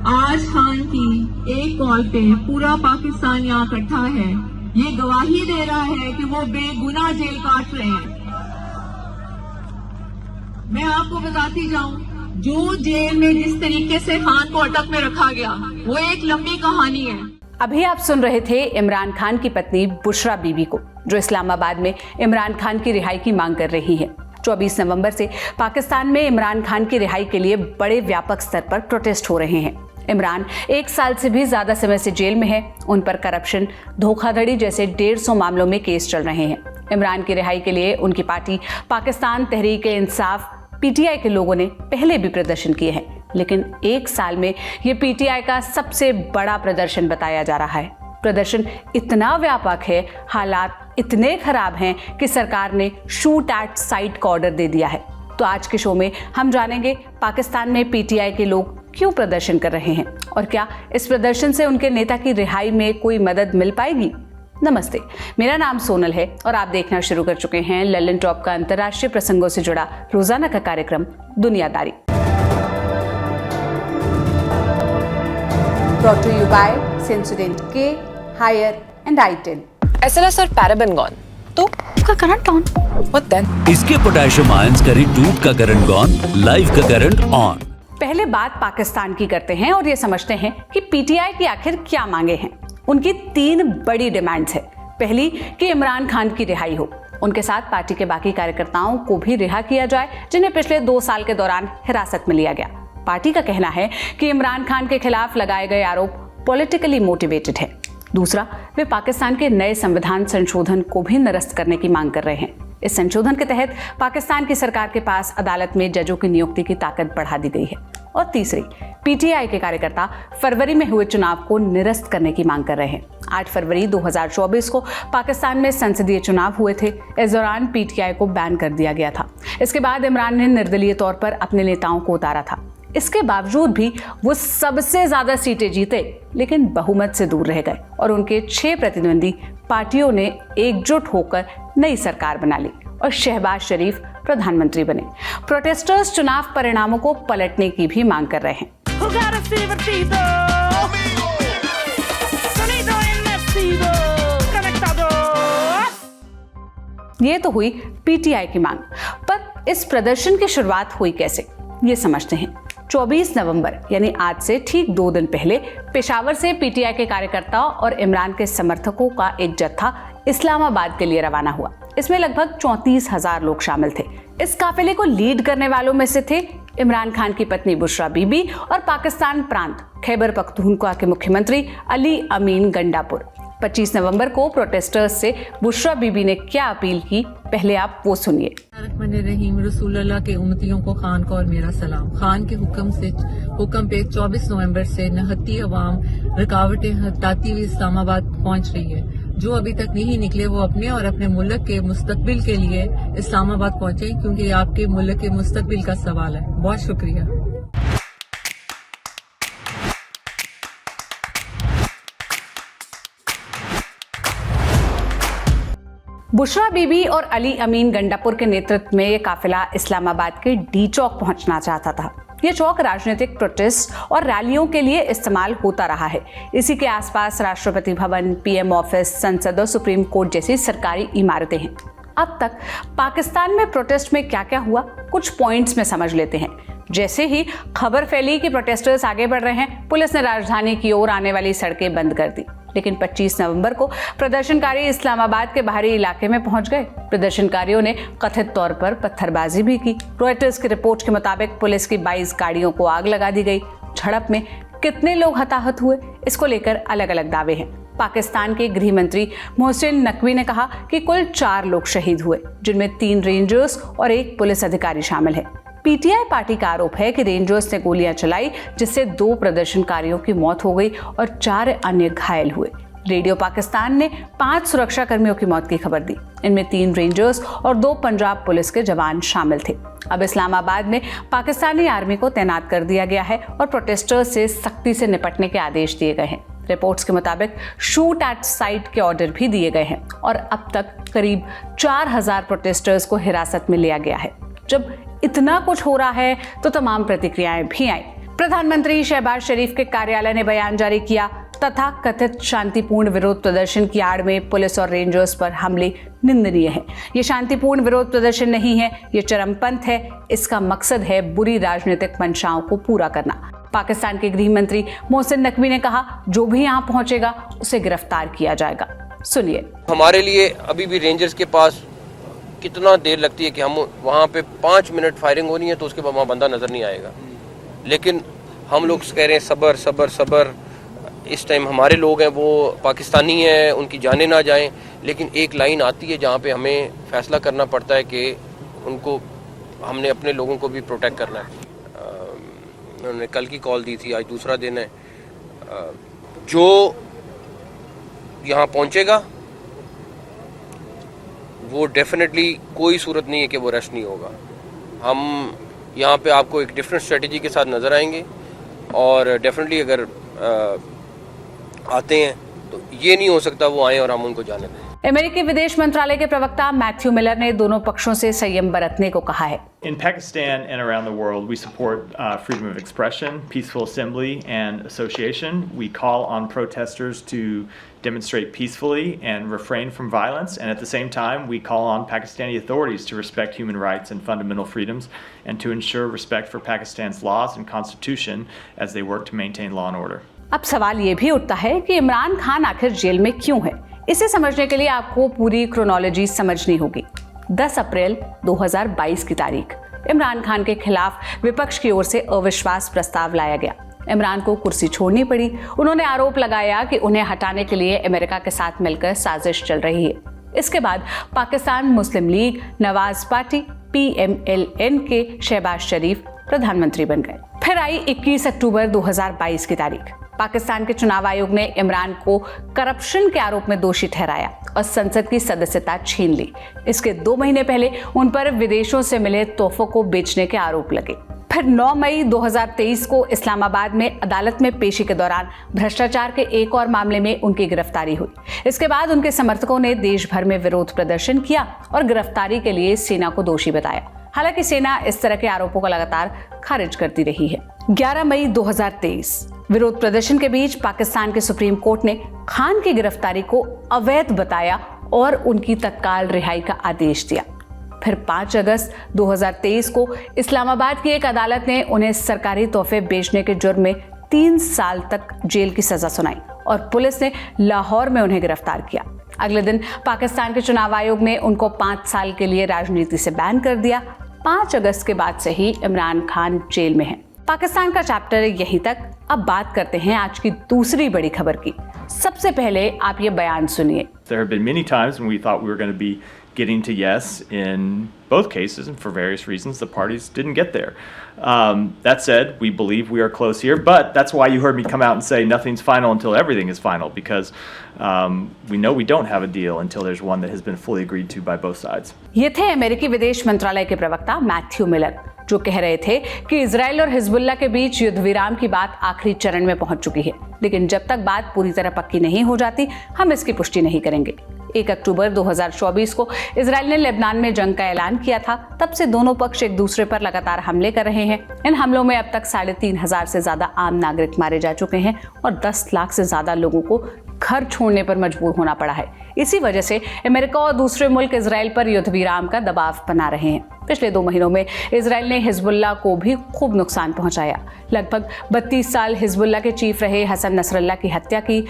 आज खान की एक कॉल पे पूरा पाकिस्तान यहाँ इकट्ठा है। ये गवाही दे रहा है कि वो बेगुनाह जेल काट रहे हैं। मैं आपको बताती जाऊं, जो जेल में जिस तरीके से खान को अटक में रखा गया वो एक लंबी कहानी है। अभी आप सुन रहे थे इमरान खान की पत्नी बुशरा बीबी को, जो इस्लामाबाद में इमरान खान की रिहाई की मांग कर रही है। 24 नवंबर से पाकिस्तान में इमरान खान की रिहाई के लिए बड़े व्यापक स्तर पर प्रोटेस्ट हो रहे हैं। इमरान 1 साल से भी ज्यादा समय से जेल में है। उन पर करप्शन, धोखाधड़ी जैसे 150 मामलों में केस चल रहे हैं। इमरान की रिहाई के लिए उनकी पार्टी पाकिस्तान तहरीक-ए-इंसाफ पीटीआई के लोगों ने पहले भी प्रदर्शन किए हैं, लेकिन 1 साल में ये पीटीआई का सबसे बड़ा प्रदर्शन बताया जा रहा है। प्रदर्शन इतना व्यापक है, हालात इतने खराब हैं कि सरकार ने शूट एट साइट का ऑर्डर दे दिया है। तो आज के शो में हम जानेंगे पाकिस्तान में पीटीआई के लोग क्यों प्रदर्शन कर रहे हैं और क्या इस प्रदर्शन से उनके नेता की रिहाई में कोई मदद मिल पाएगी। नमस्ते, मेरा नाम सोनल है और आप देखना शुरू कर चुके हैं लल्लन टॉप का अंतर्राष्ट्रीय प्रसंगों से जुड़ा रोजाना का कार्यक्रम दुनियादारी। Brought to you by Sensodyne K, Haier and i10. SLS और पैराबेन गॉन, तो का करंट ऑन। What then? इसके पोटेशियम आयंस करी टूट का करंट गॉन, लाइव का करंट ऑन। पहले बात पाकिस्तान की करते हैं और ये समझते हैं कि पीटीआई की आखिर क्या मांगे हैं। उनकी 3 बड़ी डिमांड्स है। पहली कि इमरान खान की रिहाई हो, उनके साथ पार्टी के बाकी कार्यकर्ताओं को भी रिहा किया जाए जिन्हें पिछले 2 साल के दौरान हिरासत में लिया गया। पार्टी का कहना है कि इमरान खान के खिलाफ लगाए गए आरोप पॉलिटिकली मोटिवेटेड है। दूसरा, वे पाकिस्तान के नए संविधान संशोधन को भी निरस्त करने की मांग कर रहे हैं। इस संशोधन के तहत पाकिस्तान की सरकार के पास अदालत में जजों की नियुक्ति की ताकत बढ़ा दी गई है। और तीसरी, पीटीआई के कार्यकर्ता फरवरी में हुए चुनाव को निरस्त करने की मांग कर रहे हैं। 8 फरवरी 2024 को पाकिस्तान में संसदीय चुनाव हुए थे। इस दौरान पीटीआई को बैन कर दिया गया था। इसके बाद इमरान ने निर्दलीय तौर पर अपने नेताओं को उतारा था। इसके बावजूद भी वो सबसे ज्यादा सीटें जीते, लेकिन बहुमत से दूर रह गए और उनके 6 प्रतिद्वंदी पार्टियों ने एकजुट होकर नई सरकार बना ली और शहबाज शरीफ प्रधानमंत्री बने। प्रोटेस्टर्स चुनाव परिणामों को पलटने की भी मांग कर रहे हैं। ये तो हुई पीटीआई की मांग, पर इस प्रदर्शन की शुरुआत हुई कैसे, ये समझते हैं। 24 नवंबर यानी आज से ठीक 2 दिन पहले पेशावर से पीटीआई के कार्यकर्ताओं और इमरान के समर्थकों का एक जत्था इस्लामाबाद के लिए रवाना हुआ। इसमें लगभग 34,000 लोग शामिल थे। इस काफिले को लीड करने वालों में से थे इमरान खान की पत्नी बुशरा बीबी और पाकिस्तान प्रांत खैबर पख्तूनख्वा के मुख्यमंत्री अली अमीन गंडापुर। 25 नवंबर को प्रोटेस्टर्स से बुशरा बीबी ने क्या अपील की, पहले आप वो सुनिए। रहीम रसूलुल्लाह के उम्मतियों को खान को और मेरा सलाम। खान के हुक्म पे 24 नवंबर से नहत्ती अवाम रुकावटें हटाती हुई इस्लामाबाद पहुंच रही है। जो अभी तक नहीं निकले वो अपने और अपने मुल्क के मुस्तकबिल के लिए इस्लामाबाद पहुंचे, क्योंकि आपके मुल्क के मुस्तकबिल का सवाल है। बहुत शुक्रिया। बुशरा बीबी और अली अमीन गंडापुर के नेतृत्व में ये काफिला इस्लामाबाद के डी चौक पहुंचना चाहता था। ये चौक राजनीतिक प्रोटेस्ट और रैलियों के लिए इस्तेमाल होता रहा है। इसी के आसपास राष्ट्रपति भवन, पीएम ऑफिस, संसद और सुप्रीम कोर्ट जैसी सरकारी इमारतें हैं। अब तक पाकिस्तान में प्रोटेस्ट में क्या क्या हुआ, कुछ पॉइंट्स में समझ लेते हैं। जैसे ही खबर फैली कि प्रोटेस्टर्स आगे बढ़ रहे हैं, पुलिस ने राजधानी की ओर आने वाली सड़कें बंद कर दी। लेकिन 25 नवंबर को प्रदर्शनकारी इस्लामाबाद के बाहरी इलाके में पहुंच गए। प्रदर्शनकारियों ने कथित तौर पर पत्थरबाजी भी की। रॉयटर्स की रिपोर्ट के मुताबिक पुलिस की 22 गाड़ियों को आग लगा दी गई। झड़प में कितने लोग हताहत हुए, इसको लेकर अलग अलग दावे हैं। पाकिस्तान के गृह मंत्री मोहसिन नकवी ने कहा कि कुल 4 लोग शहीद हुए, जिनमें 3 रेंजर्स और 1 पुलिस अधिकारी शामिल है। पीटीआई पार्टी का आरोप है कि रेंजर्स ने गोलियां चलाई, जिससे 2 प्रदर्शनकारियों की मौत हो गई और 4 अन्य घायल हुए। रेडियो पाकिस्तान ने 5 सुरक्षा कर्मियों की मौत की खबर दी। इनमें 3 रेंजर्स और 2 पंजाब पुलिस के जवान शामिल थे। अब इस्लामाबाद में पाकिस्तानी आर्मी को तैनात कर दिया गया है और प्रोटेस्टर्स से सख्ती से निपटने के आदेश दिए गए हैं। रिपोर्ट्स के मुताबिक शूट एट साइट के ऑर्डर भी दिए गए हैं और अब तक करीब 4000 प्रोटेस्टर्स को हिरासत में लिया गया है। जब इतना कुछ हो रहा है तो तमाम प्रतिक्रियाएं भी आई। प्रधानमंत्री शहबाज शरीफ के कार्यालय ने बयान जारी किया, तथा कथित शांतिपूर्ण विरोध प्रदर्शन की आड़ में पुलिस और रेंजर्स पर हमले निंदनीय है। ये शांतिपूर्ण विरोध प्रदर्शन नहीं है, ये चरमपंथ है। इसका मकसद है बुरी राजनीतिक मंशाओं को पूरा करना। पाकिस्तान के गृह मंत्री मोहसिन नकवी ने कहा, जो भी यहाँ पहुंचेगा उसे गिरफ्तार किया जाएगा। सुनिए। हमारे लिए अभी भी रेंजर्स के पास कितना देर लगती है कि हम वहाँ पे 5 मिनट फायरिंग होनी है तो उसके बाद वहाँ बंदा नजर नहीं आएगा, लेकिन हम लोग कह रहे हैं सबर सबर सबर। इस टाइम हमारे लोग हैं वो पाकिस्तानी हैं, उनकी जानें ना जाएं, लेकिन एक लाइन आती है जहाँ पे हमें फैसला करना पड़ता है कि उनको हमने अपने लोगों को भी प्रोटेक्ट करना है। उन्होंने कल की कॉल दी थी, आज दूसरा दिन है। जो यहाँ पहुँचेगा वो डेफिनेटली कोई सूरत नहीं है कि वो रश नहीं होगा। हम यहाँ पे आपको एक डिफरेंट स्ट्रेटजी के साथ नज़र आएंगे और डेफिनेटली अगर आते हैं तो ये नहीं हो सकता वो आए और हम उनको जाने दें। अमेरिकी विदेश मंत्रालय के प्रवक्ता मैथ्यू मिलर ने दोनों पक्षों से संयम बरतने को कहा है। In Pakistan and around the world, we support freedom of expression, peaceful assembly, and association. We call on protesters to demonstrate peacefully and refrain from violence. And at the same time, we call on Pakistani authorities to respect human rights and fundamental freedoms and to ensure respect for Pakistan's laws and constitution as they work to maintain law and order. अब सवाल ये भी उठता है कि इमरान खान आखिर jail में क्यों है। इसे समझने के लिए आपको पूरी क्रोनोलॉजी समझनी होगी। 10 अप्रैल 2022 की तारीख, इमरान खान के खिलाफ विपक्ष की ओर से अविश्वास प्रस्ताव लाया गया। इमरान को कुर्सी छोड़नी पड़ी। उन्होंने आरोप लगाया कि उन्हें हटाने के लिए अमेरिका के साथ मिलकर साजिश चल रही है। इसके बाद पाकिस्तान मुस्लिम लीग, नवाज पार्टी, PMLN के शहबाज शरीफ प्रधानमंत्री बन गए। फिर आई 21 अक्टूबर 2022 की तारीख। पाकिस्तान के चुनाव आयोग ने इमरान को करप्शन के आरोप में दोषी ठहराया और संसद की सदस्यता छीन ली। इसके 2 महीने पहले उन पर विदेशों से मिले तोहफों को बेचने के आरोप लगे। फिर 9 मई 2023 को इस्लामाबाद में अदालत में पेशी के दौरान भ्रष्टाचार के एक और मामले में उनकी गिरफ्तारी हुई। इसके बाद उनके समर्थकों ने देश भर में विरोध प्रदर्शन किया और गिरफ्तारी के लिए सेना को दोषी बताया। हालांकि सेना इस तरह के आरोपों को लगातार खारिज करती रही है। 11 मई 2023 विरोध प्रदर्शन के बीच पाकिस्तान के सुप्रीम कोर्ट ने खान की गिरफ्तारी को अवैध बताया और उनकी तत्काल रिहाई का आदेश दिया। फिर 5 अगस्त 2023 को इस्लामाबाद की एक अदालत ने उन्हें सरकारी तोहफे बेचने के जुर्म में 3 साल तक जेल की सजा सुनाई और पुलिस ने लाहौर में उन्हें गिरफ्तार किया। अगले दिन पाकिस्तान के चुनाव आयोग ने उनको 5 साल के लिए राजनीति से बैन कर दिया। 5 अगस्त के बाद से ही इमरान खान जेल में है। पाकिस्तान का चैप्टर यहीं तक। अब बात करते हैं आज की दूसरी बड़ी खबर की। सबसे पहले आप ये बयान सुनिए। There have been many times when we thought we were going to be getting to yes in both cases, and for various reasons the parties didn't get there. That said, we believe we are close here, but that's why you heard me come out and say nothing's final until everything is final, because we know we don't have a deal until there's one that has been fully agreed to by both sides. ये थे अमेरिकी विदेश मंत्रालय के प्रवक्ता Matthew Miller, जो कह रहे थे कि इजराइल और हिजबुल्लाह के बीच युद्ध विराम की बात आखिरी चरण में पहुंच चुकी है, लेकिन जब तक बात पूरी तरह पक्की नहीं हो जाती हम इसकी पुष्टि नहीं करेंगे। 1 अक्टूबर 2024 को इजराइल ने लेबनान में जंग का ऐलान किया था। तब से दोनों पक्ष एक दूसरे पर लगातार हमले कर रहे हैं। इन हमलों में अब तक 3,500 से ज्यादा आम नागरिक मारे जा चुके हैं और 10 लाख से ज्यादा लोगों को घर छोड़ने पर मजबूर होना पड़ा है। इसी वजह से अमेरिका और दूसरे मुल्क इजराइल पर युद्ध विराम का दबाव बना रहे हैं। पिछले 2 महीनों में इजराइल ने हिजबुल्लाह को भी खूब नुकसान पहुंचाया। लगभग 32 साल हिजबुल्लाह के चीफ रहे हसन नसरल्लाह की हत्या की,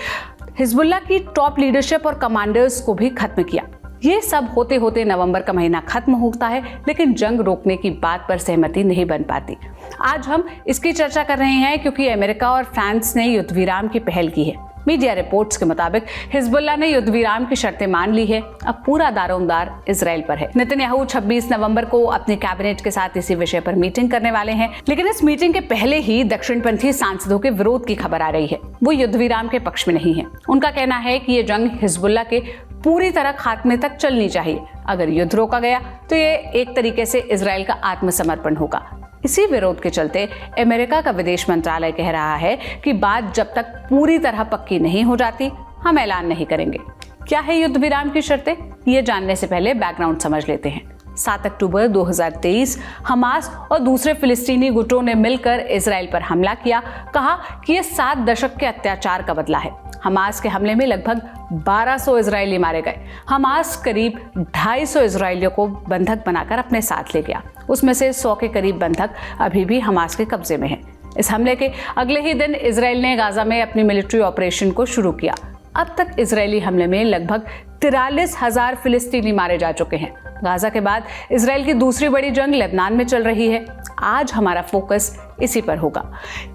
हिजबुल्लाह की टॉप लीडरशिप और कमांडर्स को भी खत्म किया। ये सब होते होते नवंबर का महीना खत्म होता है, लेकिन जंग रोकने की बात पर सहमति नहीं बन पाती। आज हम इसकी चर्चा कर रहे हैं क्योंकि अमेरिका और फ्रांस ने युद्ध विराम की पहल की है। मीडिया रिपोर्ट्स के मुताबिक हिजबुल्लाह ने युद्ध विराम की शर्तें मान ली है। अब पूरा दारोमदार इजराइल पर है। नेतन्याहू 26 नवंबर को अपने कैबिनेट के साथ इसी विषय पर मीटिंग करने वाले हैं, लेकिन इस मीटिंग के पहले ही दक्षिणपंथी सांसदों के विरोध की खबर आ रही है। वो युद्ध विराम के पक्ष में नहीं है। उनका कहना है कि ये जंग हिजबुल्लाह के पूरी तरह खात्मे तक चलनी चाहिए। अगर युद्ध रोका गया तो ये एक तरीके से इजराइल का आत्मसमर्पण होगा। इसी विरोध के चलते अमेरिका का विदेश मंत्रालय कह रहा है कि बात जब तक पूरी तरह पक्की नहीं हो जाती हम ऐलान नहीं करेंगे। क्या है युद्ध विराम की शर्तें? ये जानने से पहले बैकग्राउंड समझ लेते हैं। 7 अक्टूबर 2023 हमास और दूसरे फिलिस्तीनी गुटों ने मिलकर इजराइल पर हमला किया। कहा कि यह 7 दशक के अत्याचार का बदला है। हमास के हमले में लगभग 1200 इजरायली मारे गए। हमास करीब 250 इजरायलियों को बंधक बनाकर अपने साथ ले गया। उसमें से 100 के करीब बंधक अभी भी हमास के कब्जे में हैं। इस हमले के अगले ही दिन इजराइल ने गाजा में अपनी मिलिट्री ऑपरेशन को शुरू किया। अब तक इजरायली हमले में लगभग 43,000 फिलिस्तीनी मारे जा चुके हैं। गाजा के बाद इजराइल की दूसरी बड़ी जंग लेबनान में चल रही है। आज हमारा फोकस इसी पर होगा।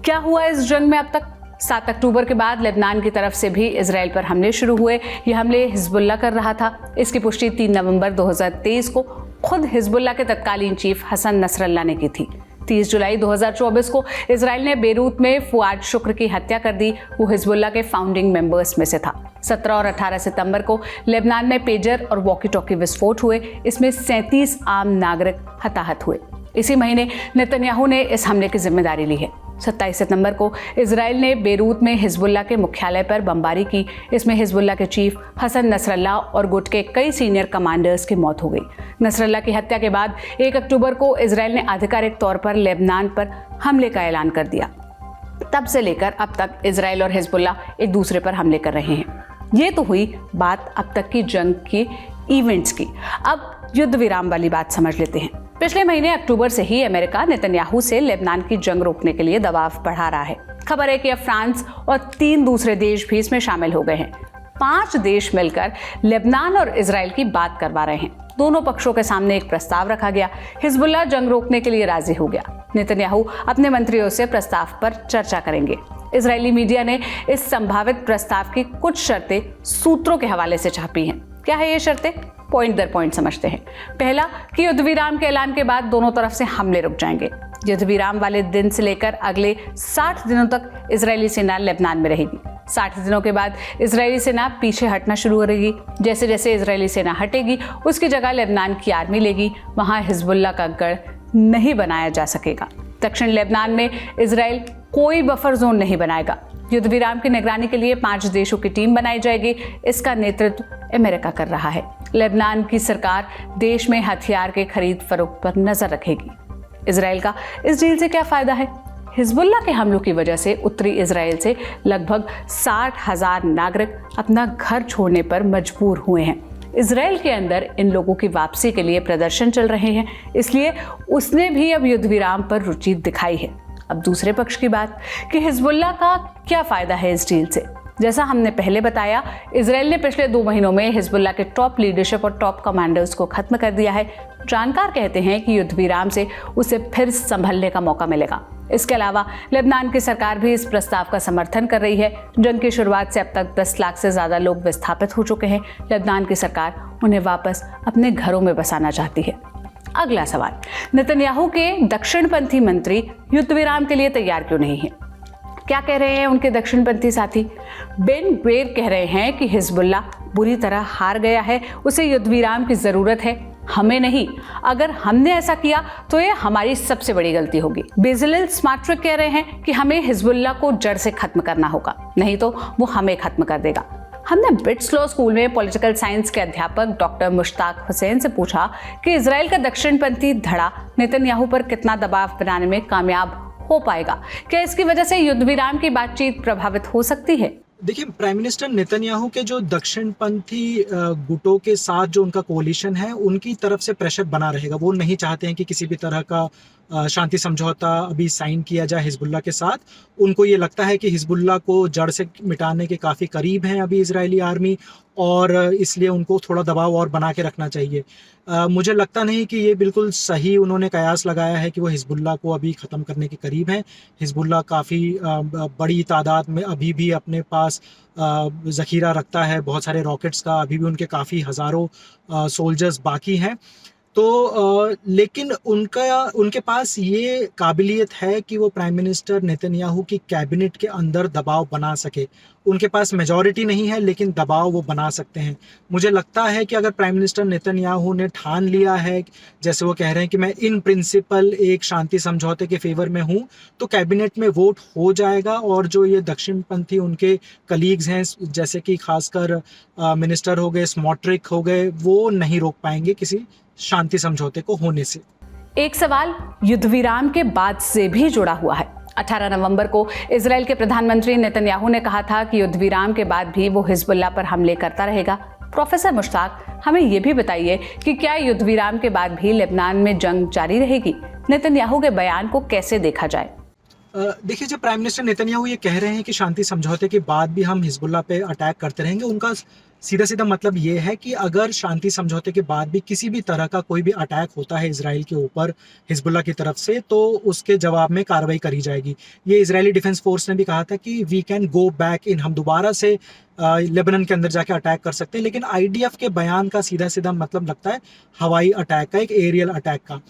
क्या हुआ इस जंग में अब तक? 7 अक्टूबर के बाद लेबनान की तरफ से भी इजराइल पर हमले शुरू हुए। ये हमले हिजबुल्लाह कर रहा था। इसकी पुष्टि 3 नवंबर 2023 को खुद हिजबुल्लाह के तत्कालीन चीफ हसन नसरल्लाह ने की थी। 30 जुलाई 2024 को इजराइल ने बेरूत में फुआद शुक्र की हत्या कर दी। वो हिजबुल्लाह के फाउंडिंग मेंबर्स में से था। 17 और 18 सितंबर को लेबनान में पेजर और वॉकी टॉकी विस्फोट हुए। इसमें 37 आम नागरिक हताहत हुए। इसी महीने नेतन्याहू ने इस हमले की जिम्मेदारी ली है। 27 सितंबर को इजराइल ने बेरूत में हिजबुल्लाह के मुख्यालय पर बमबारी की। इसमें हिजबुल्लाह के चीफ हसन नसरल्लाह और गुट के कई सीनियर कमांडर्स की मौत हो गई। नसरल्लाह की हत्या के बाद 1 अक्टूबर को इजराइल ने आधिकारिक तौर पर लेबनान पर हमले का ऐलान कर दिया। तब से लेकर अब तक इजराइल और हिजबुल्लाह एक दूसरे पर हमले कर रहे हैं। ये तो हुई बात अब तक की जंग की इवेंट्स की। अब युद्ध विराम वाली बात समझ लेते हैं। पिछले महीने अक्टूबर से ही अमेरिका नेतन्याहू से लेबनान की जंग रोकने के लिए दबाव बढ़ा रहा है। खबर है कि अब फ्रांस और 3 दूसरे देश भी इसमें शामिल हो गए हैं। 5 देश मिलकर लेबनान और इजराइल की बात करवा रहे हैं। दोनों पक्षों के सामने एक प्रस्ताव रखा गया। हिजबुल्लाह जंग रोकने के लिए राजी हो गया। नेतन्याहू अपने मंत्रियों से प्रस्ताव पर चर्चा करेंगे। इजरायली मीडिया ने इस संभावित प्रस्ताव की कुछ शर्तें सूत्रों के हवाले से छापी हैं। क्या है ये शर्तें? पॉइंट दर पॉइंट समझते हैं। पहला कि युद्ध विराम के ऐलान के बाद दोनों तरफ से हमले रुक जाएंगे। युद्ध विराम वाले दिन से लेकर अगले 60 दिनों तक इजरायली सेना लेबनान में रहेगी। 60 दिनों के बाद इजरायली सेना पीछे हटना शुरू करेगी। जैसे जैसे इजरायली सेना हटेगी उसकी जगह लेबनान की आर्मी लेगी। वहां हिजबुल्लाह का गढ़ नहीं बनाया जा सकेगा। दक्षिण लेबनान में इजराइल कोई बफर जोन नहीं बनाएगा। युद्ध विराम की निगरानी के लिए 5 देशों की टीम बनाई जाएगी। इसका नेतृत्व अमेरिका कर रहा है। लेबनान की सरकार देश में हथियार के खरीद फरोख्त पर नजर रखेगी। इजराइल का इस डील से क्या फायदा है? हिजबुल्लाह के हमलों की वजह से उत्तरी इजराइल से लगभग 60,000 नागरिक अपना घर छोड़ने पर मजबूर हुए हैं। इजराइल के अंदर इन लोगों की वापसी के लिए प्रदर्शन चल रहे हैं, इसलिए उसने भी अब युद्ध विराम पर रुचि दिखाई है। अब दूसरे पक्ष की बात कि हिजबुल्लाह का क्या फायदा है इस डील से। जैसा हमने पहले बताया, इजराइल ने पिछले 2 महीनों में हिजबुल्लाह के टॉप लीडरशिप और टॉप कमांडर्स को खत्म कर दिया है। जानकार कहते हैं कि युद्ध विराम से उसे फिर संभलने का मौका मिलेगा। इसके अलावा लेबनान की सरकार भी इस प्रस्ताव का समर्थन कर रही है। जंग की शुरुआत से अब तक 10 लाख से ज्यादा लोग विस्थापित हो चुके हैं। लेबनान की सरकार उन्हें वापस अपने घरों में बसाना चाहती है। अगला सवाल, नेतन्याहू के दक्षिणपंथी मंत्री युद्ध विराम के लिए तैयार क्यों नहीं है? क्या कह रहे हैं उनके दक्षिणपंथी साथी? बेन ग्वेर कह रहे हैं कि हिजबुल्लाह बुरी तरह हार गया है, उसे युद्ध विराम की जरूरत है, हमें नहीं। अगर हमने ऐसा किया तो ये हमारी सबसे बड़ी गलती होगी। बेजलेल स्मार्ट्रिक कह रहे हैं कि हमें हिजबुल्लाह को जड़ से खत्म करना होगा, नहीं तो वो हमें खत्म कर देगा। हमने ब्रिट्स लॉ स्कूल में पॉलिटिकल साइंस के अध्यापक डॉक्टर मुश्ताक हुसैन से पूछा कि इजराइल का दक्षिणपंथी धड़ा नेतन्याहू पर कितना दबाव बनाने में कामयाब हो पाएगा। क्या इसकी वजह से युद्ध विराम की बातचीत प्रभावित हो सकती है? देखिए, प्राइम मिनिस्टर नेतन्याहू के जो दक्षिणपंथी गुटों के साथ जो उनका कोलिशन है, उनकी तरफ से प्रेशर बना रहेगा। वो नहीं चाहते हैं कि किसी भी तरह का शांति समझौता अभी साइन किया जाए हिजबुल्लाह के साथ। उनको ये लगता है कि हिजबुल्लाह को जड़ से मिटाने के काफ़ी करीब हैं अभी इजरायली आर्मी, और इसलिए उनको थोड़ा दबाव और बना के रखना चाहिए। मुझे लगता नहीं कि ये बिल्कुल सही उन्होंने कयास लगाया है कि वो हिजबुल्लाह को अभी ख़त्म करने के करीब हैं। हिजबुल्लाह काफ़ी बड़ी तादाद में अभी भी अपने पास ज़ख़ीरा रखता है, बहुत सारे रॉकेट्स का। अभी भी उनके काफ़ी हज़ारों सोल्जर्स बाकी हैं। तो लेकिन उनके पास ये काबिलियत है कि वो प्राइम मिनिस्टर नेतन्याहू की कैबिनेट के अंदर दबाव बना सके। उनके पास मेजॉरिटी नहीं है, लेकिन दबाव वो बना सकते हैं। मुझे लगता है कि अगर प्राइम मिनिस्टर नेतन्याहू ने ठान लिया है, जैसे वो कह रहे हैं कि मैं इन प्रिंसिपल एक शांति समझौते के फेवर में हूँ, तो कैबिनेट में वोट हो जाएगा। और जो ये दक्षिणपंथी उनके कलीग्स हैं, जैसे कि खासकर मिनिस्टर हो गए, स्मॉट्रिक हो गए, वो नहीं रोक पाएंगे किसी शांति समझौते को होने से। एक सवाल युद्ध विराम के बाद से भी जुड़ा हुआ है। 18 नवंबर को इजराइल के प्रधानमंत्री नेतन्याहू ने कहा था कि युद्ध विराम के बाद भी वो हिजबुल्लाह पर हमले करता रहेगा। प्रोफेसर मुश्ताक, हमें ये भी बताइए कि क्या युद्ध विराम के बाद भी लेबनान में जंग जारी रहेगी? नेतन्याहू के बयान को कैसे देखा जाए? देखिए, जब प्राइम मिनिस्टर नेतन्याहू ये कह रहे हैं कि शांति समझौते के बाद भी हम हिजबुल्लाह पे अटैक करते रहेंगे, उनका सीधा सीधा मतलब ये है कि अगर शांति समझौते के बाद भी किसी भी तरह का कोई भी अटैक होता है इजराइल के ऊपर हिजबुल्लाह की तरफ से, तो उसके जवाब में कार्रवाई करी जाएगी। ये इजरायली डिफेंस फोर्स ने भी कहा था कि we can go back in, हम दोबारा से लेबनान के अंदर जाके अटैक कर सकते हैं। लेकिन आईडीएफ के बयान का सीधा सीधा मतलब लगता है हवाई अटैक का, एक एरियल अटैक का।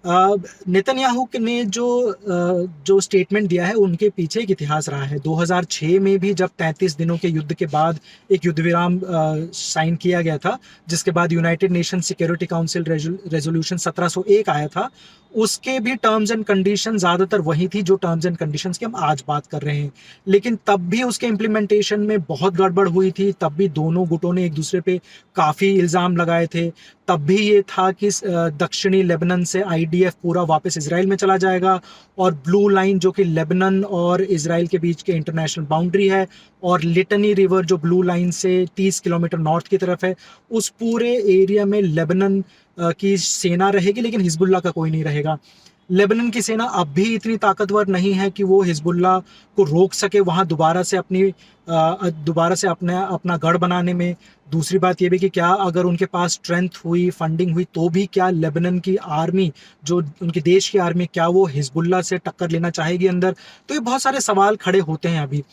नेतन्याहू ने जो स्टेटमेंट दिया है उनके पीछे एक इतिहास रहा है। 2006 में भी जब 33 दिनों के युद्ध के बाद एक युद्ध विराम साइन किया गया था, जिसके बाद United nation security council resolution 1701 आया था, उसके भी टर्म्स एंड कंडीशन ज़्यादातर वही थी जो टर्म्स एंड कंडीशंस की हम आज बात कर रहे हैं। लेकिन तब भी उसके इम्प्लीमेंटेशन में बहुत गड़बड़ हुई थी। तब भी दोनों गुटों ने एक दूसरे पे काफ़ी इल्ज़ाम लगाए थे। तब भी ये था कि दक्षिणी लेबनान से आईडीएफ पूरा वापस इजराइल में चला जाएगा, और ब्लू लाइन जो कि लेबनान और इजराइल के बीच के इंटरनेशनल बाउंड्री है, और लिटनी रिवर जो ब्लू लाइन से 30 किलोमीटर नॉर्थ की तरफ है, उस पूरे एरिया में लेबनान की सेना रहेगी, लेकिन हिजबुल्लाह का कोई नहीं रहेगा। लेबनान की सेना अब भी इतनी ताकतवर नहीं है कि वो हिजबुल्लाह को रोक सके वहाँ दोबारा से अपना गढ़ बनाने में। दूसरी बात ये भी कि क्या अगर उनके पास स्ट्रेंथ हुई, फंडिंग हुई, तो भी क्या लेबनान की आर्मी, जो उनके देश की आर्मी, क्या वो हिजबुल्लाह से टक्कर लेना चाहेगी अंदर? तो ये बहुत सारे सवाल खड़े होते हैं अभी।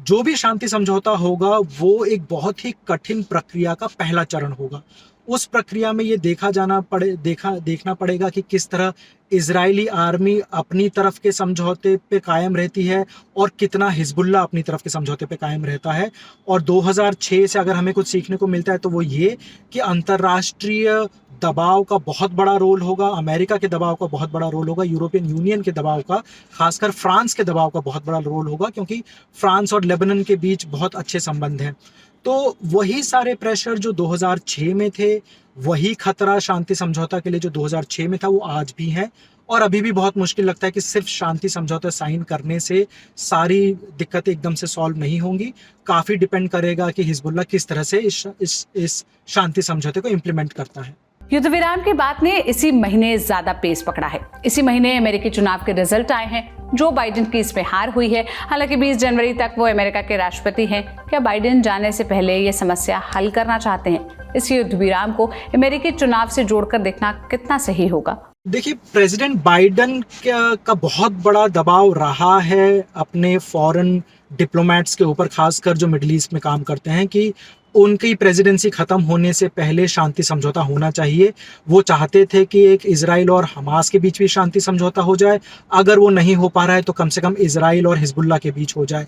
जो भी शांति समझौता होगा वो एक बहुत ही कठिन प्रक्रिया का पहला चरण होगा। उस प्रक्रिया में ये देखना पड़ेगा कि किस तरह इजरायली आर्मी अपनी तरफ के समझौते पे कायम रहती है और कितना हिजबुल्लाह अपनी तरफ के समझौते पे कायम रहता है। और 2006 से अगर हमें कुछ सीखने को मिलता है तो वो ये कि अंतर्राष्ट्रीय दबाव का बहुत बड़ा रोल होगा, अमेरिका के दबाव का बहुत बड़ा रोल होगा, यूरोपियन यूनियन के दबाव का, खासकर फ्रांस के दबाव का बहुत बड़ा रोल होगा, क्योंकि फ्रांस और लेबनान के बीच बहुत अच्छे संबंध हैं। तो वही सारे प्रेशर जो 2006 में थे, वही खतरा शांति समझौता के लिए जो 2006 में था, वो आज भी है। और अभी भी बहुत मुश्किल लगता है कि सिर्फ शांति समझौता साइन करने से सारी दिक्कतें एकदम से सॉल्व नहीं होंगी। काफ़ी डिपेंड करेगा कि हिजबुल्लाह किस तरह से इस शांति समझौते को इम्प्लीमेंट करता है। युद्ध विराम की बात ने इसी महीने ज्यादा पेस पकड़ा है। इसी महीने अमेरिकी चुनाव के रिजल्ट आए हैं। जो बाइडेन की इसमें हार हुई है। हालांकि 20 जनवरी तक वो अमेरिका के राष्ट्रपति हैं। क्या बाइडेन जाने से पहले ये समस्या हल करना चाहते हैं? इस युद्ध विराम को अमेरिकी चुनाव से जोड़कर देखना कितना सही होगा? देखिए, प्रेसिडेंट बाइडेन का बहुत बड़ा दबाव रहा है अपने फॉरेन डिप्लोमेट्स के ऊपर, खासकर जो मिडिल ईस्ट में काम करते हैं, कि उनकी प्रेसिडेंसी खत्म होने से पहले शांति समझौता होना चाहिए। वो चाहते थे कि एक इजराइल और हमास के बीच भी शांति समझौता हो जाए। अगर वो नहीं हो पा रहा है तो कम से कम इजराइल और हिजबुल्लाह के बीच हो जाए।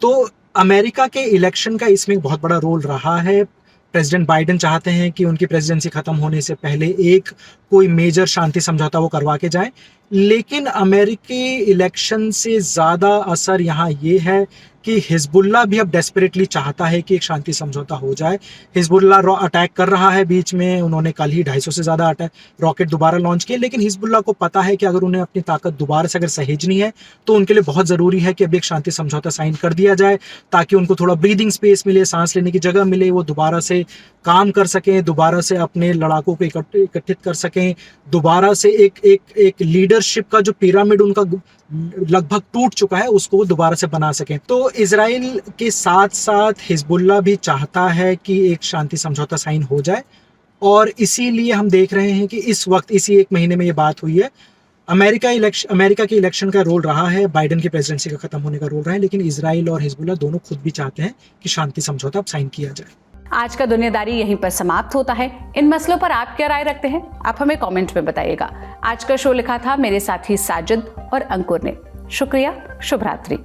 तो अमेरिका के इलेक्शन का इसमें बहुत बड़ा रोल रहा है। प्रेसिडेंट बाइडेन चाहते हैं कि उनकी प्रेसिडेंसी खत्म होने से पहले एक कोई मेजर शांति समझौता वो करवा के जाएं। लेकिन अमेरिकी इलेक्शन से ज़्यादा असर यहाँ ये है कि हिजबुल्लाह भी अब डेस्परेटली चाहता है कि एक शांति समझौता हो जाए। हिजबुल्लाह अटैक कर रहा है, बीच में उन्होंने कल ही 250 से ज़्यादा रॉकेट दोबारा लॉन्च किए। लेकिन हिजबुल्लाह को पता है कि अगर उन्हें अपनी ताकत दोबारा से अगर सहेजनी है तो उनके लिए बहुत ज़रूरी है कि अब एक शांति समझौता साइन कर दिया जाए, ताकि उनको थोड़ा ब्रीदिंग स्पेस मिले, सांस लेने की जगह मिले, वो दोबारा से काम कर सकें, दोबारा से अपने लड़ाकों को इकट्ठित कर सकें, दोबारा से एक लीडरशिप का जो पिरामिड उनका लगभग टूट चुका है उसको दोबारा से बना सकें। तो इजराइल के साथ साथ हिजबुल्लाह भी चाहता है कि एक शांति समझौता साइन हो जाए, और इसीलिए हम देख रहे हैं कि इस वक्त इसी एक महीने में ये बात हुई है। अमेरिका के इलेक्शन का रोल रहा है, बाइडेन की प्रेसिडेंसी का खत्म होने का रोल रहा है, लेकिन इजराइल और हिजबुल्लाह दोनों खुद भी चाहते हैं कि शांति समझौता अब साइन किया जाए। आज का दुनियादारी यहीं पर समाप्त होता है। इन मसलों पर आप क्या राय रखते हैं? आप हमें कमेंट में बताइएगा। आज का शो लिखा था मेरे साथी साजिद और अंकुर ने। शुक्रिया, शुभ रात्रि।